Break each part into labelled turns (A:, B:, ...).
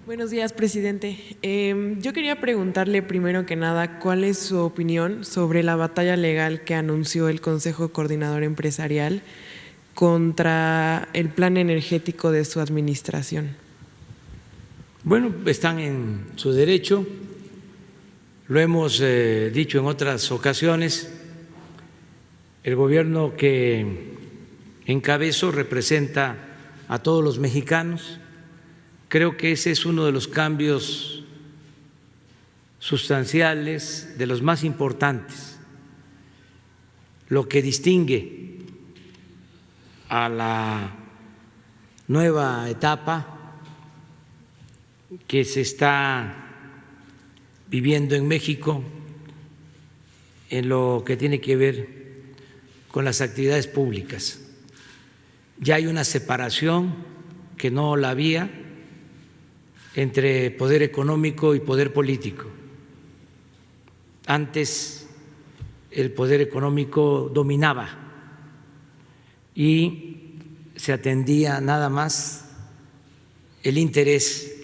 A: Buenos días, presidente. Yo quería preguntarle primero que nada cuál es su opinión sobre la batalla legal que anunció el Consejo Coordinador Empresarial contra el plan energético de su administración.
B: Bueno, están en su derecho, lo hemos dicho en otras ocasiones, el gobierno que encabezo representa a todos los mexicanos. Creo que ese es uno de los cambios sustanciales, de los más importantes, lo que distingue a la nueva etapa que se está viviendo en México en lo que tiene que ver con las actividades públicas. Ya hay una separación que no la había entre poder económico y poder político. Antes el poder económico dominaba y se atendía nada más el interés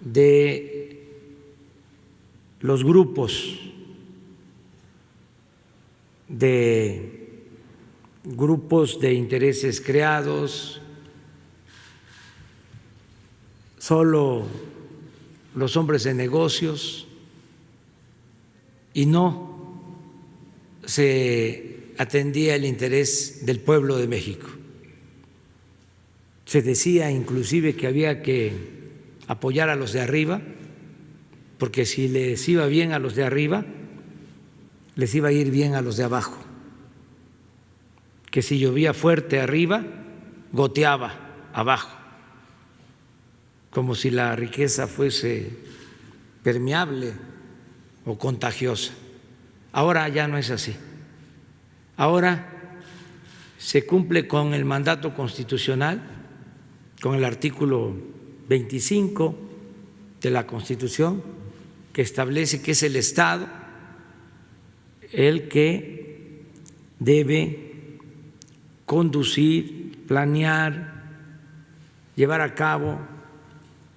B: de los grupos de intereses creados, solo los hombres de negocios, y no se atendía el interés del pueblo de México. Se decía inclusive que había que apoyar a los de arriba, porque si les iba bien a los de arriba, les iba a ir bien a los de abajo, que si llovía fuerte arriba, goteaba abajo, como si la riqueza fuese permeable o contagiosa. Ahora ya no es así. Ahora se cumple con el mandato constitucional, con el artículo 25 de la Constitución, que establece que es el Estado el que debe conducir, planear, llevar a cabo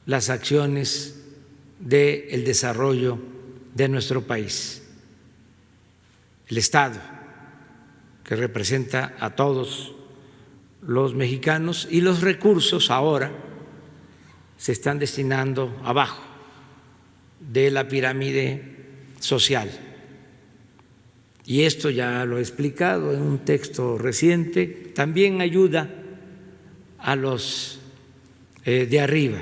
B: las acciones del desarrollo de nuestro país. El Estado, que representa a todos los mexicanos, y los recursos ahora se están destinando abajo de la pirámide social. Y esto ya lo he explicado en un texto reciente, también ayuda a los de arriba.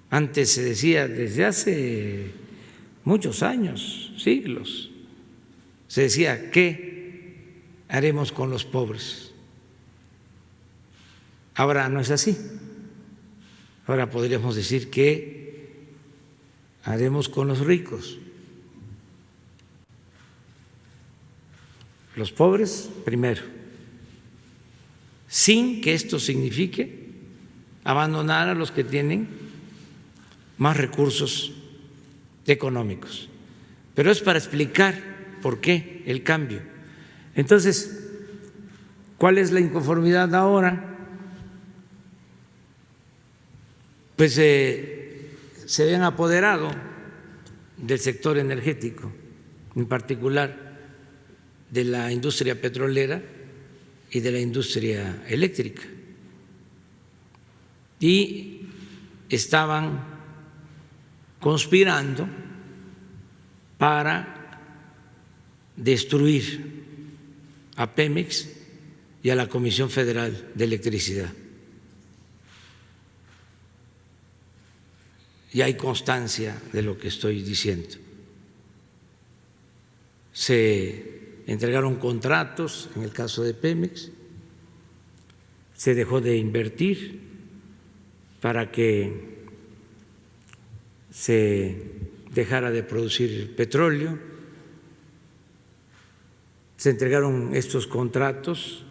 B: Antes se decía, desde hace muchos años, siglos, se decía, ¿qué haremos con los pobres? Ahora no es así. Ahora podríamos decir, ¿qué haremos con los ricos? Los pobres primero, sin que esto signifique abandonar a los que tienen más recursos económicos. Pero es para explicar por qué el cambio. Entonces, ¿cuál es la inconformidad ahora? Pues se habían apoderado del sector energético, en particular de la industria petrolera y de la industria eléctrica, y estaban conspirando para destruir a Pemex y a la Comisión Federal de Electricidad. Y hay constancia de lo que estoy diciendo. Se entregaron contratos, en el caso de Pemex, se dejó de invertir para que se dejara de producir petróleo, se entregaron estos contratos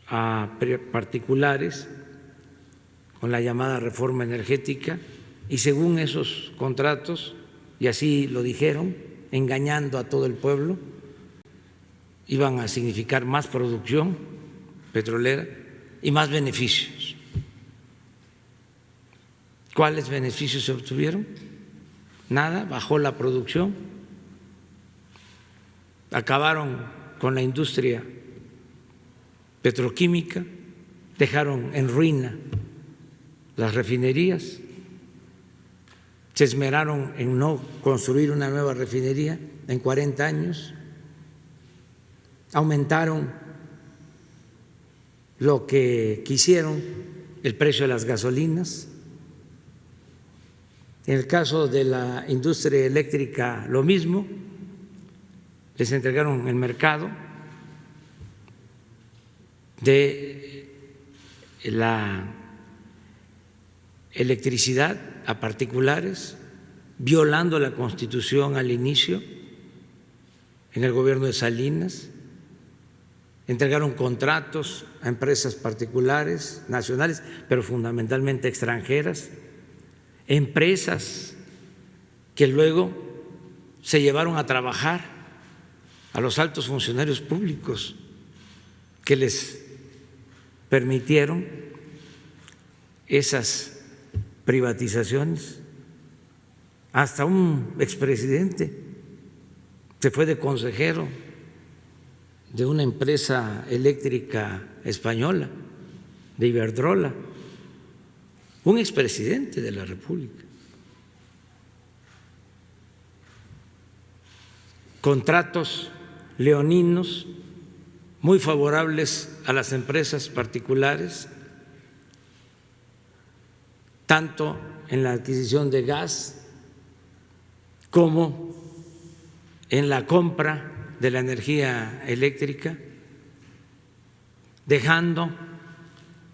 B: a particulares con la llamada reforma energética, y según esos contratos, y así lo dijeron, engañando a todo el pueblo, iban a significar más producción petrolera y más beneficios ¿Cuáles beneficios se obtuvieron? Nada, bajó la producción, acabaron con la industria petroquímica, dejaron en ruina las refinerías, se esmeraron en no construir una nueva refinería en 40 años, aumentaron lo que quisieron, el precio de las gasolinas. En el caso de la industria eléctrica, lo mismo, les entregaron el mercado de la electricidad a particulares, violando la Constitución al inicio, en el gobierno de Salinas, entregaron contratos a empresas particulares, nacionales, pero fundamentalmente extranjeras, empresas que luego se llevaron a trabajar a los altos funcionarios públicos que les permitieron esas privatizaciones. Hasta un expresidente se fue de consejero de una empresa eléctrica española, de Iberdrola, un expresidente de la República. Contratos leoninos muy favorables a las empresas particulares, tanto en la adquisición de gas como en la compra de la energía eléctrica, dejando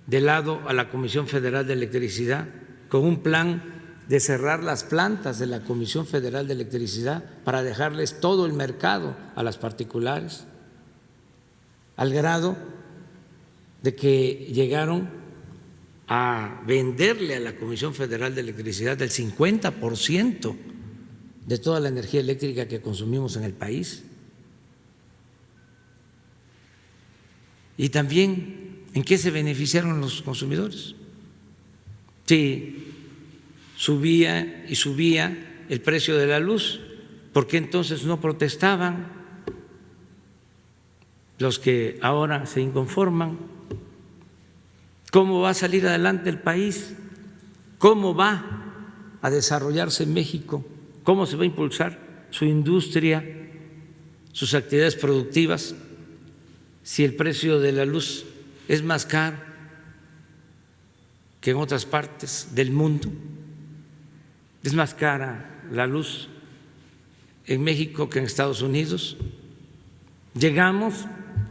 B: de lado a la Comisión Federal de Electricidad con un plan de cerrar las plantas de la Comisión Federal de Electricidad para dejarles todo el mercado a las particulares, al grado de que llegaron a venderle a la Comisión Federal de Electricidad el 50% de toda la energía eléctrica que consumimos en el país. Y también, ¿en qué se beneficiaron los consumidores? Sí, subía y subía el precio de la luz, ¿por qué entonces no protestaban los que ahora se inconforman? ¿Cómo va a salir adelante el país? ¿Cómo va a desarrollarse México? ¿Cómo se va a impulsar su industria, sus actividades productivas, si el precio de la luz es más caro que en otras partes del mundo? ¿Es más cara la luz en México que en Estados Unidos? Llegamos,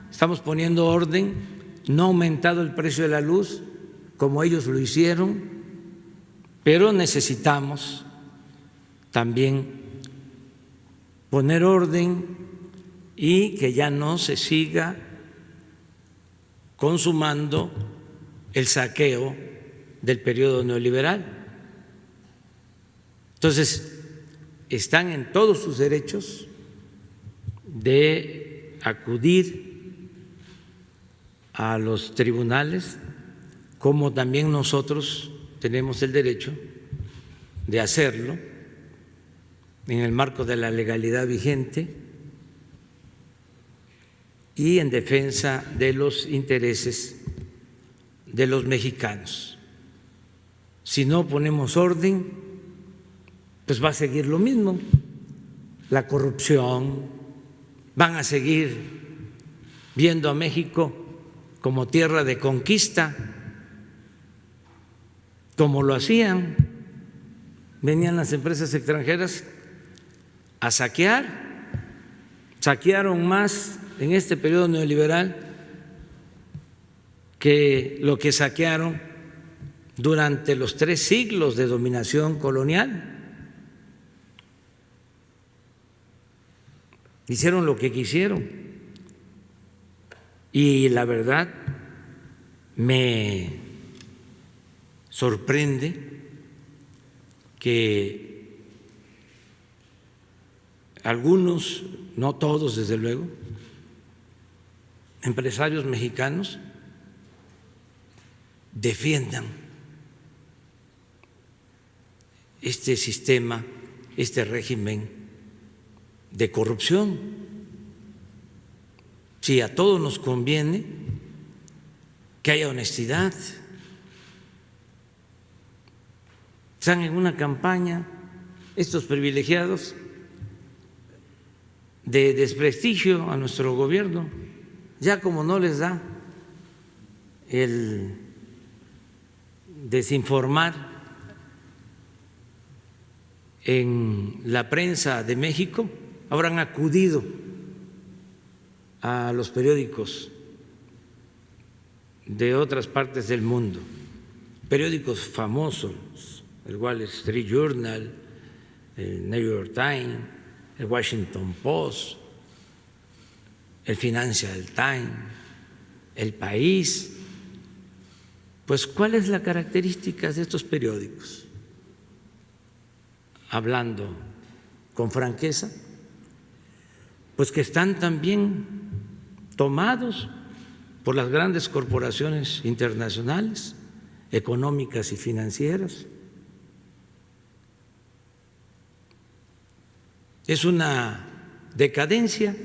B: estamos poniendo orden, no ha aumentado el precio de la luz como ellos lo hicieron, pero necesitamos también poner orden y que ya no se siga consumando el saqueo del periodo neoliberal. Entonces, están en todos sus derechos de acudir a los tribunales, como también nosotros tenemos el derecho de hacerlo en el marco de la legalidad vigente y en defensa de los intereses de los mexicanos. Si no ponemos orden, pues va a seguir lo mismo, la corrupción, van a seguir viendo a México como tierra de conquista, como lo hacían, venían las empresas extranjeras a saquear, saquearon más en este periodo neoliberal que lo que saquearon durante los 3 siglos de dominación colonial. Hicieron lo que quisieron y la verdad me sorprende que algunos, no todos desde luego, empresarios mexicanos defiendan este sistema, este régimen de corrupción. Si a todos nos conviene que haya honestidad. Están en una campaña estos privilegiados de desprestigio a nuestro gobierno, ya como no les da el desinformar en la prensa de México, ahora han acudido a los periódicos de otras partes del mundo, periódicos famosos, el Wall Street Journal, el New York Times, el Washington Post, el Financial Times, El País. Pues, ¿cuál es la característica de estos periódicos? Hablando con franqueza, pues que están también tomados por las grandes corporaciones internacionales, económicas y financieras. Es una decadencia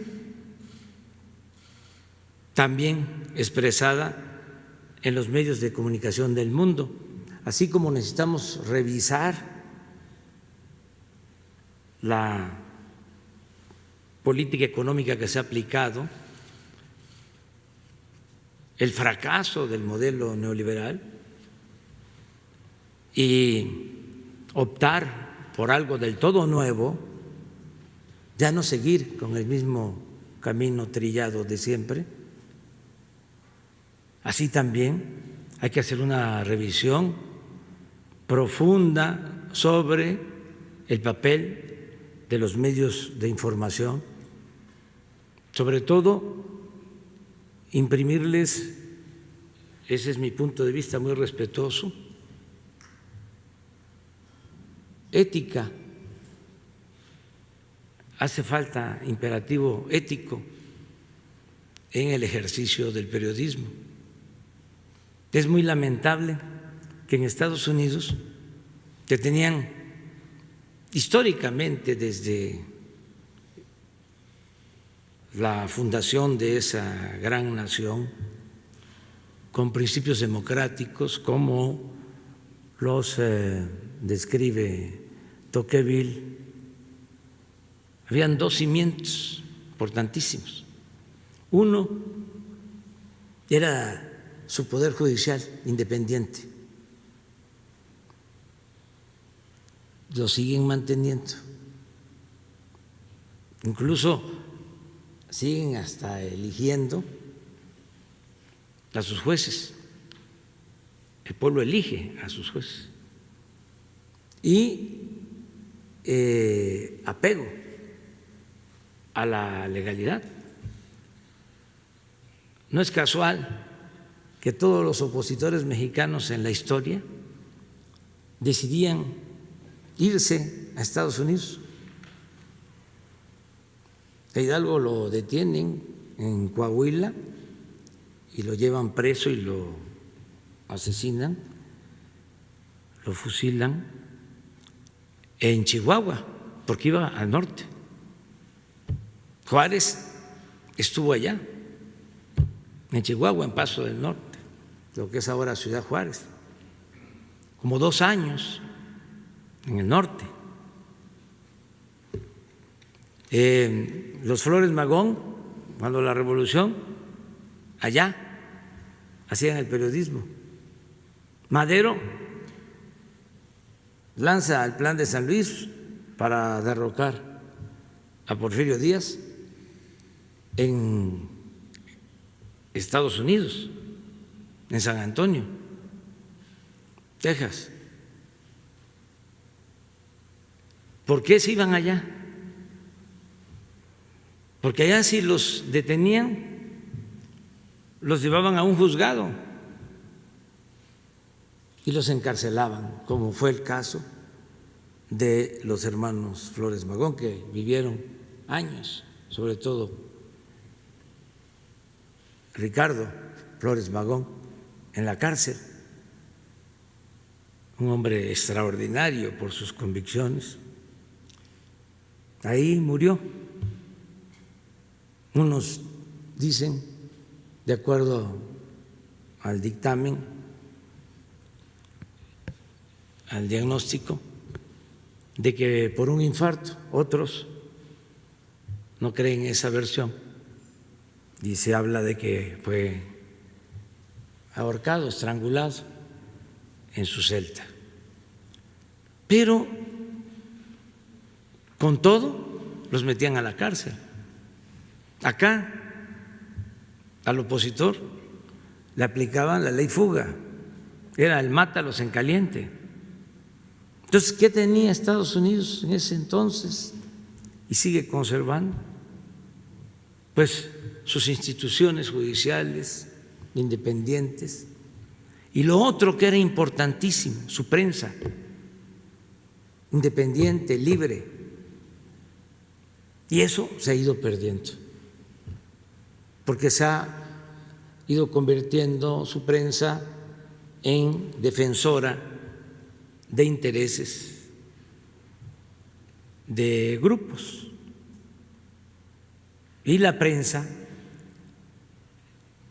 B: también expresada en los medios de comunicación del mundo, así como necesitamos revisar la política económica que se ha aplicado, el fracaso del modelo neoliberal y optar por algo del todo nuevo, ya no seguir con el mismo camino trillado de siempre. Así también hay que hacer una revisión profunda sobre el papel de los medios de información, sobre todo imprimirles, ese es mi punto de vista muy respetuoso, ética. Hace falta imperativo ético en el ejercicio del periodismo. Es muy lamentable que en Estados Unidos, que tenían históricamente desde la fundación de esa gran nación, con principios democráticos como los describe Tocqueville, habían dos cimientos importantísimos. Uno era su poder judicial independiente. Lo siguen manteniendo. Incluso siguen hasta eligiendo a sus jueces. El pueblo elige a sus jueces. Y apego a la legalidad. No es casual que todos los opositores mexicanos en la historia decidían irse a Estados Unidos. A Hidalgo lo detienen en Coahuila y lo llevan preso y lo asesinan, lo fusilan en Chihuahua, porque iba al norte. Juárez estuvo allá, en Chihuahua, en Paso del Norte, lo que es ahora Ciudad Juárez, como 2 años en el norte. Los Flores Magón, cuando la revolución, allá hacían el periodismo. Madero lanza el plan de San Luis para derrocar a Porfirio Díaz en Estados Unidos, en San Antonio, Texas. ¿Por qué se iban allá? Porque allá si los detenían, los llevaban a un juzgado y los encarcelaban, como fue el caso de los hermanos Flores Magón, que vivieron años, sobre todo Ricardo Flores Magón, en la cárcel. un hombre extraordinario por sus convicciones. Ahí murió. Unos dicen, de acuerdo al dictamen, al diagnóstico, de que por un infarto. Otros no creen esa versión y se habla de que fue ahorcado, estrangulado en su celda. Pero con todo los metían a la cárcel. Acá al opositor le aplicaban la ley fuga, era el mátalos en caliente. Entonces, ¿qué tenía Estados Unidos en ese entonces y sigue conservando? Pues sus instituciones judiciales independientes, y lo otro que era importantísimo, su prensa independiente, libre, y eso se ha ido perdiendo, porque se ha ido convirtiendo su prensa en defensora de intereses de grupos, y la prensa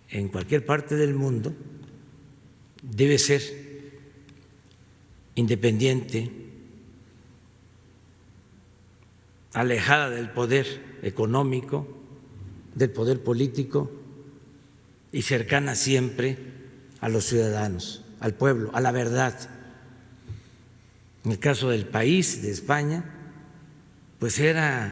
B: en cualquier parte del mundo debe ser independiente, alejada del poder económico, del poder político y cercana siempre a los ciudadanos, al pueblo, a la verdad. En el caso del país, de España, pues era